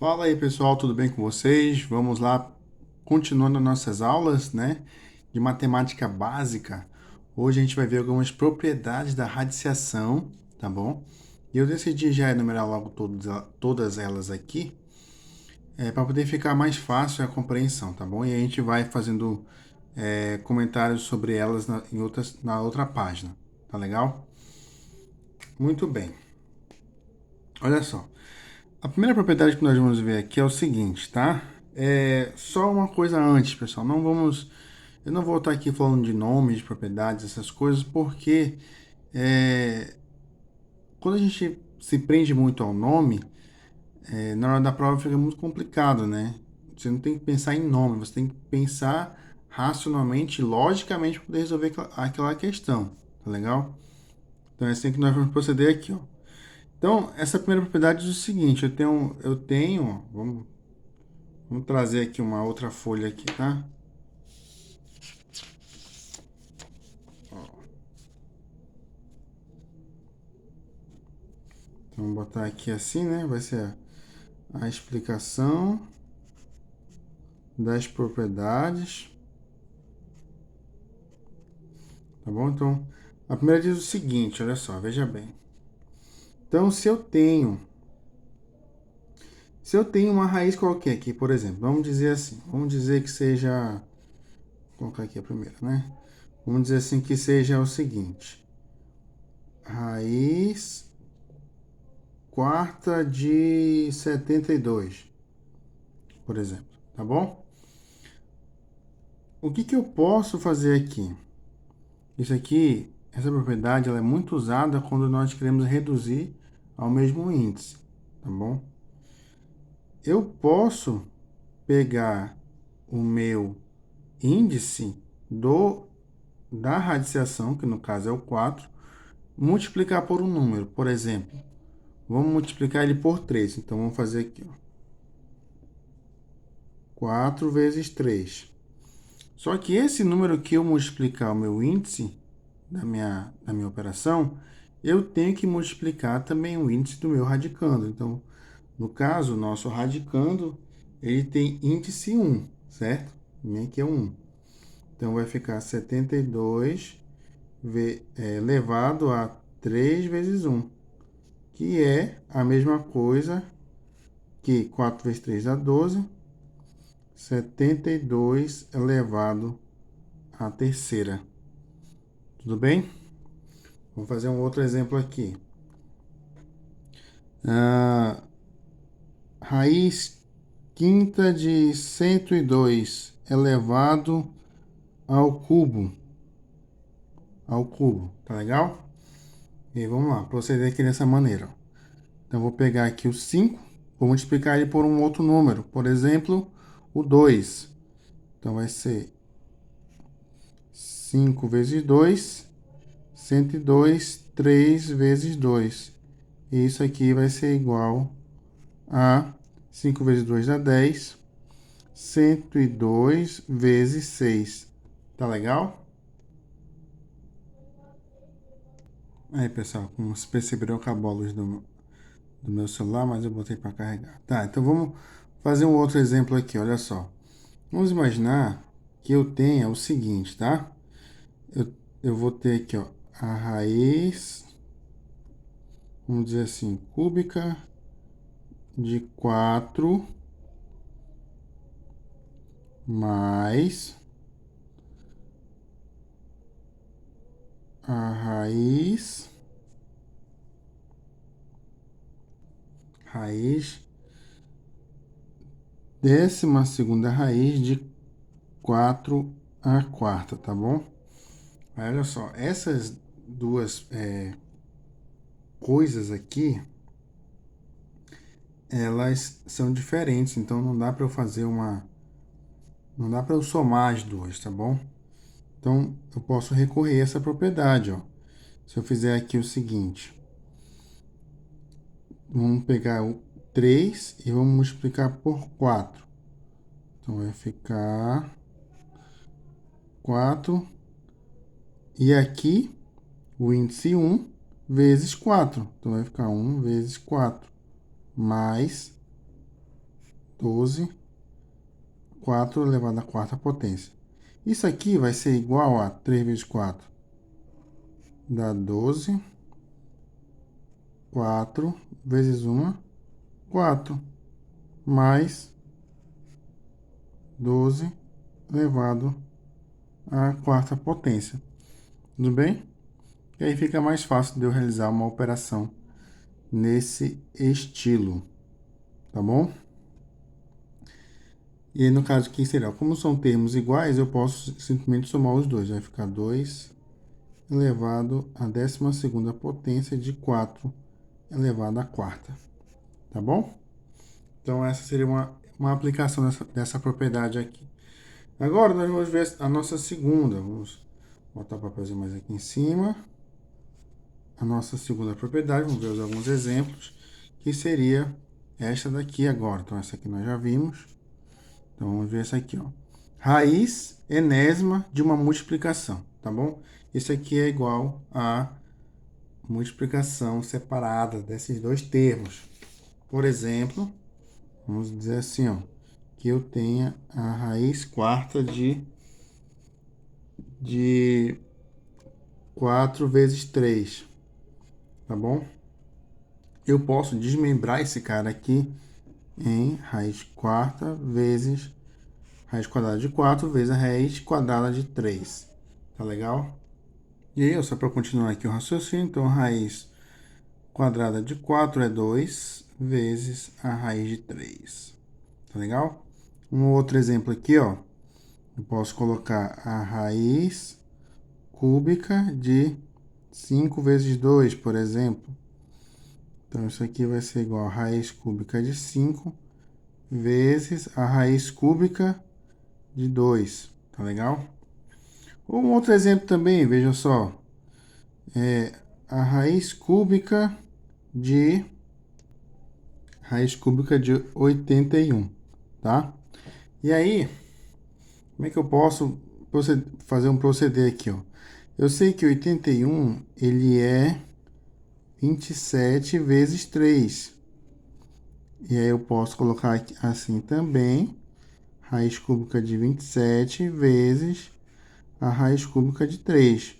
Fala aí, pessoal, tudo bem com vocês? Vamos lá, continuando nossas aulas, né, de matemática básica. Hoje a gente vai ver algumas propriedades da radiciação, tá bom? E eu decidi já enumerar logo todas elas aqui, para poder ficar mais fácil a compreensão, tá bom? E a gente vai fazendo comentários sobre elas na outra página, tá legal? Muito bem. Olha só. A primeira propriedade que nós vamos ver aqui é o seguinte, tá? É só uma coisa antes, pessoal. Eu não vou estar aqui falando de nomes, de propriedades, essas coisas, porque é, quando a gente se prende muito ao nome, na hora da prova fica muito complicado, né? Você não tem que pensar em nome, você tem que pensar racionalmente, logicamente, para poder resolver aquela questão, tá legal? Então é assim que nós vamos proceder aqui, ó. Então, essa primeira propriedade diz o seguinte, vamos trazer aqui uma outra folha aqui, tá? Então, vamos botar aqui assim, né? Vai ser a explicação das propriedades, tá bom? Então, a primeira diz o seguinte, olha só, veja bem. Então, se eu tenho uma raiz qualquer aqui, por exemplo, vamos dizer assim, vamos dizer que seja, vou colocar aqui a primeira, né? Vamos dizer assim que seja o seguinte, raiz quarta de 72, por exemplo, tá bom? O que que eu posso fazer aqui? Isso aqui, essa propriedade, ela é muito usada quando nós queremos reduzir ao mesmo índice, tá bom? Eu posso pegar o meu índice da radiciação, que no caso é o 4, multiplicar por um número, por exemplo. Vamos multiplicar ele por 3. Então vamos fazer aqui, ó. 4 vezes 3. Só que esse número que eu multiplicar o meu índice da minha operação, eu tenho que multiplicar também o índice do meu radicando. Então, no caso, o nosso radicando, ele tem índice 1, certo? Aqui é 1. Então, vai ficar 72 elevado a 3 vezes 1, que é a mesma coisa que 4 vezes 3 dá 12, 72 elevado à terceira. Tudo bem? Vamos fazer um outro exemplo aqui. Ah, raiz quinta de 102 elevado ao cubo. Ao cubo, tá legal? E vamos lá, proceder aqui dessa maneira. Então, vou pegar aqui o 5, vou multiplicar ele por um outro número. Por exemplo, o 2. Então, vai ser 5 vezes 2, 102, 3 vezes 2. E isso aqui vai ser igual a 5 vezes 2 dá 10, 102 vezes 6. Tá legal? Aí, pessoal, como vocês perceberam, acabou a luz do meu celular, mas eu botei para carregar. Tá, então vamos fazer um outro exemplo aqui, olha só. Vamos imaginar que eu tenha o seguinte, tá? Eu vou ter aqui, ó, a raiz, vamos dizer assim, cúbica de 4 mais a raiz, décima segunda raiz de 4 a quarta, tá bom? Aí, olha só, essas duas coisas aqui, elas são diferentes, então não dá para eu fazer não dá para eu somar as duas, tá bom? Então, eu posso recorrer a essa propriedade, ó. Se eu fizer aqui o seguinte, vamos pegar o 3 e vamos multiplicar por 4. Então, vai ficar 4. E aqui, o índice 1 vezes 4. Então, vai ficar 1 vezes 4. Mais 12, 4 elevado à quarta potência. Isso aqui vai ser igual a 3 vezes 4 dá 12, 4 vezes 1, 4, mais 12 elevado à quarta potência. Tudo bem? E aí fica mais fácil de eu realizar uma operação nesse estilo, tá bom? E aí, no caso aqui seria, como são termos iguais, eu posso simplesmente somar os dois. Vai ficar 2 elevado à 12ª potência de 4 elevado à quarta. Tá bom? Então, essa seria uma aplicação dessa propriedade aqui. Agora, nós vamos ver a nossa segunda. Vamos botar o papelzinho mais aqui em cima. A nossa segunda propriedade, vamos ver alguns exemplos, que seria esta daqui agora. Então, essa aqui nós já vimos. Então, vamos ver essa aqui, ó. Raiz enésima de uma multiplicação, tá bom? Isso aqui é igual a multiplicação separada desses dois termos. Por exemplo, vamos dizer assim, ó, que eu tenha a raiz quarta de 4 vezes 3, tá bom? Eu posso desmembrar esse cara aqui em raiz quarta vezes raiz quadrada de 4 vezes a raiz quadrada de 3. Tá legal? E aí, só para continuar aqui o raciocínio, então raiz quadrada de 4 é 2 vezes a raiz de 3. Tá legal? Um outro exemplo aqui, ó. Eu posso colocar a raiz cúbica de 5 vezes 2, por exemplo. Então, isso aqui vai ser igual a raiz cúbica de 5 vezes a raiz cúbica de 2. Tá legal? Um outro exemplo também, veja só. É a raiz cúbica de 81, tá? E aí, como é que eu posso fazer um proceder aqui, ó? Eu sei que 81, ele é 27 vezes 3. E aí eu posso colocar aqui, assim também, raiz cúbica de 27 vezes a raiz cúbica de 3.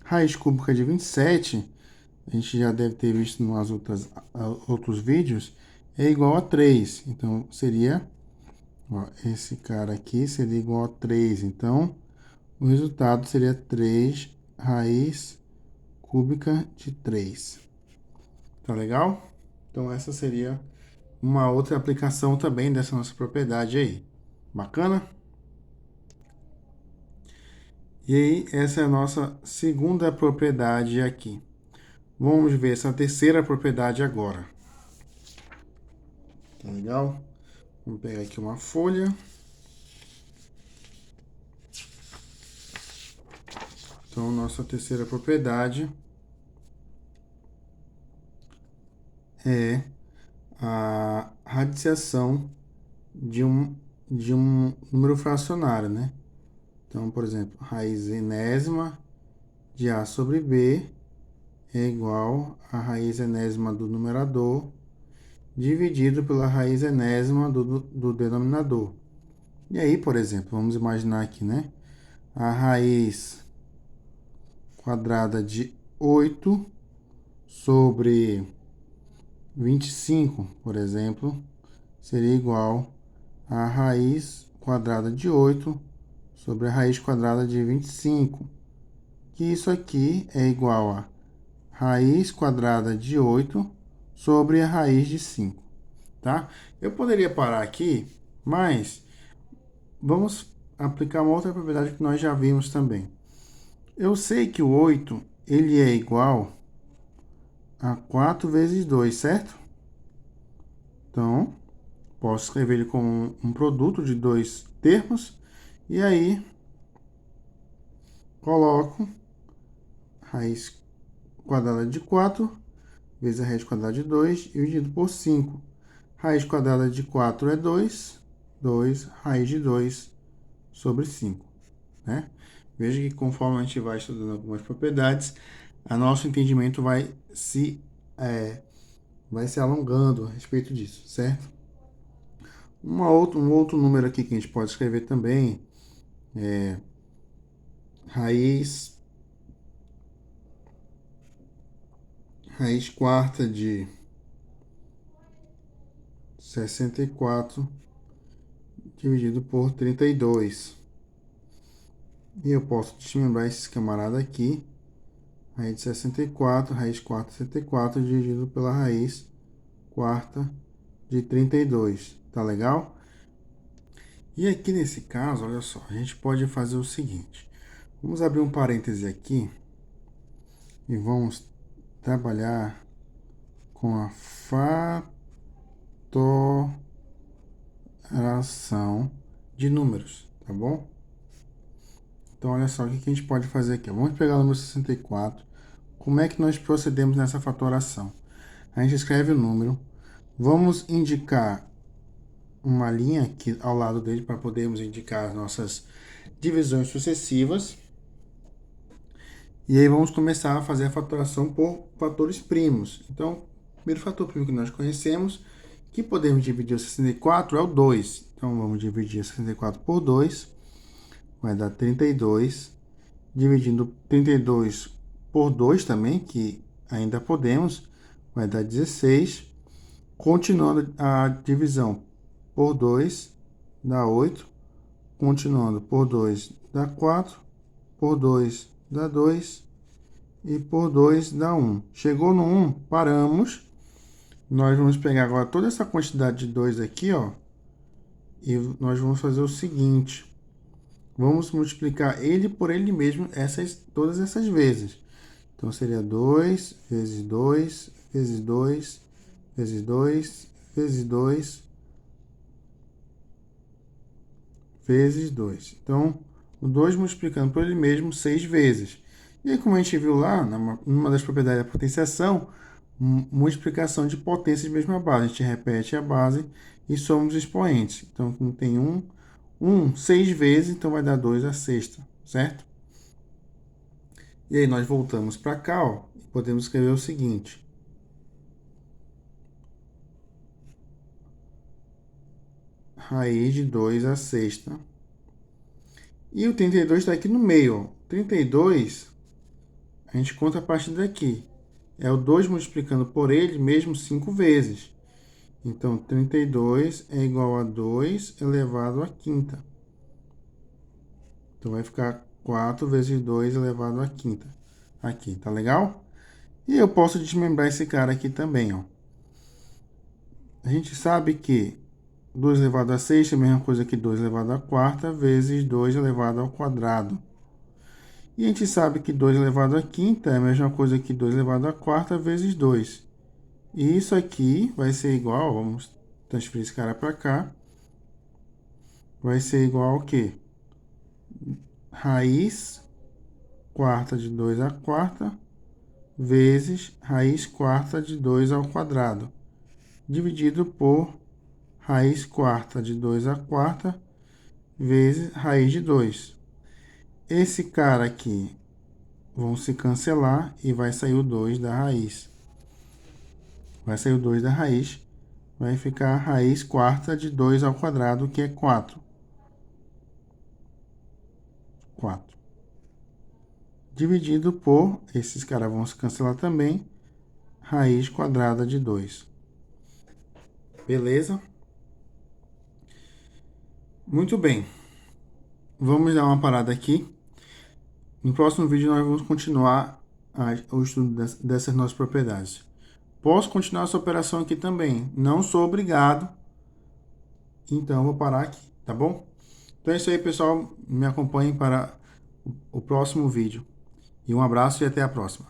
Raiz cúbica de 27, a gente já deve ter visto em outros vídeos, é igual a 3. Então, seria, ó, esse cara aqui seria igual a 3. Então, o resultado seria 3 raiz cúbica de 3. Tá legal? Então, essa seria uma outra aplicação também dessa nossa propriedade aí. Bacana? E aí, essa é a nossa segunda propriedade aqui. Vamos ver essa terceira propriedade agora. Tá legal? Vamos pegar aqui uma folha. Então, nossa terceira propriedade é a radiciação de um número fracionário, né? Então, por exemplo, raiz enésima de A sobre B é igual a raiz enésima do numerador dividido pela raiz enésima do denominador. E aí, por exemplo, vamos imaginar aqui, né? A raiz quadrada de 8 sobre 25, por exemplo, seria igual a raiz quadrada de 8 sobre a raiz quadrada de 25, que isso aqui é igual a raiz quadrada de 8 sobre a raiz de 5, tá? Eu poderia parar aqui, mas vamos aplicar uma outra propriedade que nós já vimos também. Eu sei que o 8, ele é igual a 4 vezes 2, certo? Então, posso escrever ele como um produto de dois termos. E aí, coloco raiz quadrada de 4 vezes a raiz quadrada de 2 dividido por 5. Raiz quadrada de 4 é 2, 2 raiz de 2 sobre 5, né? Veja que conforme a gente vai estudando algumas propriedades, a nosso entendimento vai se alongando a respeito disso, certo? Um outro número aqui que a gente pode escrever também é raiz quarta de 64 dividido por 32. E eu posso desmembrar esse camarada aqui. Raiz de 64, raiz quarta de 64 dividido pela raiz quarta de 32. Tá legal? E aqui nesse caso, olha só, a gente pode fazer o seguinte. Vamos abrir um parêntese aqui e vamos trabalhar com a fatoração de números, tá bom? Então, olha só, o que a gente pode fazer aqui? Vamos pegar o número 64. Como é que nós procedemos nessa fatoração? A gente escreve o número, vamos indicar uma linha aqui ao lado dele para podermos indicar as nossas divisões sucessivas. E aí vamos começar a fazer a fatoração por fatores primos. Então, o primeiro fator primo que nós conhecemos, que podemos dividir o 64, é o 2. Então, vamos dividir 64 por 2, vai dar 32. Dividindo 32 por 2 também, que ainda podemos, vai dar 16. Continuando a divisão por 2, dá 8. Continuando por 2, dá 4. Por 2, dá 2. E por 2 dá 1. Chegou no 1, paramos. Nós vamos pegar agora toda essa quantidade de 2 aqui, ó. E nós vamos fazer o seguinte. Vamos multiplicar ele por ele mesmo todas essas vezes. Então, seria 2 vezes 2, vezes 2, vezes 2, vezes 2, vezes 2. Então, o 2 multiplicando por ele mesmo 6 vezes. E aí, como a gente viu lá, numa das propriedades da potenciação, multiplicação de potências de mesma base. A gente repete a base e soma os expoentes. Então, como tem 6 vezes, então vai dar 2 a sexta, certo? E aí nós voltamos para cá, ó, e podemos escrever o seguinte. Raiz de 2 a sexta. E o 32 está aqui no meio, ó. 32, a gente conta a partir daqui. É o 2 multiplicando por ele mesmo 5 vezes. Então, 32 é igual a 2 elevado à quinta. Então, vai ficar 4 vezes 2 elevado à quinta. Aqui, tá legal? E eu posso desmembrar esse cara aqui também, ó. A gente sabe que 2 elevado a sexta é a mesma coisa que 2 elevado à quarta vezes 2 elevado ao quadrado. E a gente sabe que 2 elevado à quinta é a mesma coisa que 2 elevado à quarta vezes 2. E isso aqui vai ser igual, vamos transferir esse cara para cá, vai ser igual ao quê? Raiz quarta de 2 à quarta vezes raiz quarta de 2 ao quadrado, dividido por raiz quarta de 2 à quarta vezes raiz de 2. Esse cara aqui vão se cancelar e vai sair o 2 da raiz. Vai sair o 2 da raiz. Vai ficar a raiz quarta de 2 ao quadrado, que é 4. 4. Dividido por, esses caras vão se cancelar também, raiz quadrada de 2. Beleza? Muito bem. Vamos dar uma parada aqui. No próximo vídeo nós vamos continuar o estudo dessas nossas propriedades. Posso continuar essa operação aqui também. Não sou obrigado. Então, eu vou parar aqui, tá bom? Então é isso aí, pessoal. Me acompanhem para o próximo vídeo. E um abraço e até a próxima.